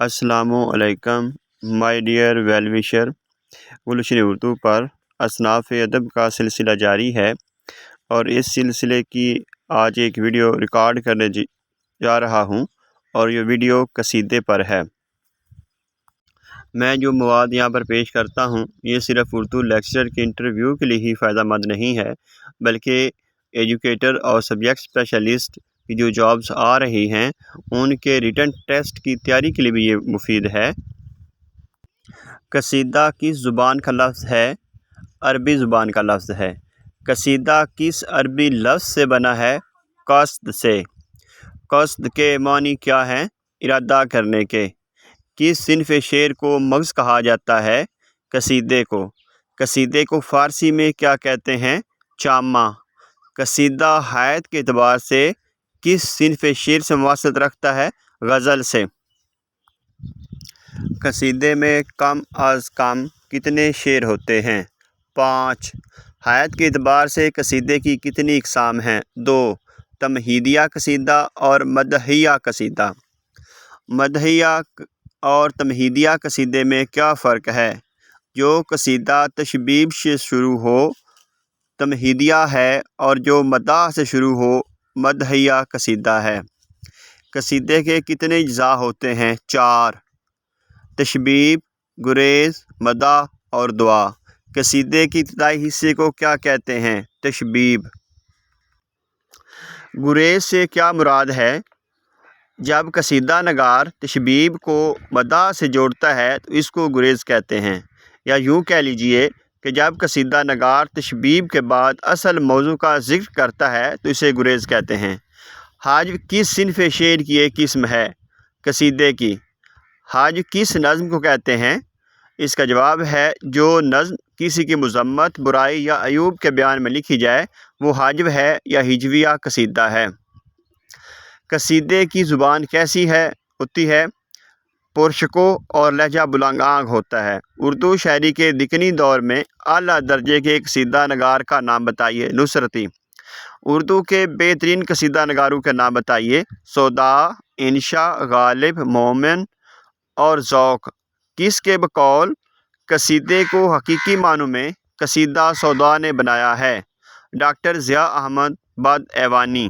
السلام علیکم my dear well وشر۔ گلشن اردو پر اصناف ادب کا سلسلہ جاری ہے اور اس سلسلے کی آج ایک ویڈیو ریکارڈ کرنے جا رہا ہوں اور یہ ویڈیو قصیدے پر ہے۔ میں جو مواد یہاں پر پیش کرتا ہوں یہ صرف اردو لیکچرر کے انٹرویو کے لیے ہی فائدہ مند نہیں ہے، بلکہ ایجوکیٹر اور سبجیکٹ اسپیشلسٹ کی جو جابز آ رہی ہیں ان کے ریٹن ٹیسٹ کی تیاری کے لیے بھی یہ مفید ہے۔ قصیدہ کس زبان کا لفظ ہے؟ عربی زبان کا لفظ ہے۔ قصیدہ کس عربی لفظ سے بنا ہے؟ قصد سے۔ قصد کے معنی کیا ہیں؟ ارادہ کرنے کے۔ کس صنف شعر کو مغز کہا جاتا ہے؟ قصیدے کو۔ قصیدے کو فارسی میں کیا کہتے ہیں؟ چامہ۔ قصیدہ حیت کے اعتبار سے کس صنف شعر سے مواصلت رکھتا ہے؟ غزل سے۔ قصیدے میں کم از کم کتنے شعر ہوتے ہیں؟ 5۔ حیت کے اعتبار سے قصیدے کی کتنی اقسام ہیں؟ 2۔ تمہیدیہ قصیدہ اور مدحیہ قصیدہ۔ مدحیہ اور تمہیدیہ قصیدے میں کیا فرق ہے؟ جو قصیدہ تشبیب سے شروع ہو تمہیدیہ ہے اور جو مدح سے شروع ہو مدحیہ قصیدہ ہے۔ قصیدے کے کتنے اجزاء ہوتے ہیں؟ 4۔ تشبیب، گریز، مدح اور دعا۔ قصیدے کے ابتدائی حصے کو کیا کہتے ہیں؟ تشبیب۔ گریز سے کیا مراد ہے؟ جب قصیدہ نگار تشبیب کو مدح سے جوڑتا ہے تو اس کو گریز کہتے ہیں، یا یوں کہہ لیجئے کہ جب قصیدہ نگار تشبیب کے بعد اصل موضوع کا ذکر کرتا ہے تو اسے گریز کہتے ہیں۔ حجو کس صنف شعر کی ایک قسم ہے؟ قصیدے کی۔ حجو کس نظم کو کہتے ہیں؟ اس کا جواب ہے جو نظم کسی کی مذمت، برائی یا عیوب کے بیان میں لکھی جائے وہ حجو ہے یا ہجویہ قصیدہ ہے۔ قصیدے کی زبان کیسی ہوتی ہے؟ پرشکو اور لہجہ بلند آنگ ہوتا ہے۔ اردو شاعری کے دکنی دور میں اعلیٰ درجے کے قصیدہ نگار کا نام بتائیے۔ نصرتی۔ اردو کے بہترین قصیدہ نگاروں کے نام بتائیے۔ سودا، انشا، غالب، مومن اور ذوق۔ کس کے بقول قصیدے کو حقیقی معنوں میں قصیدہ سودا نے بنایا ہے؟ ڈاکٹر ضیاء احمد بدایوانی۔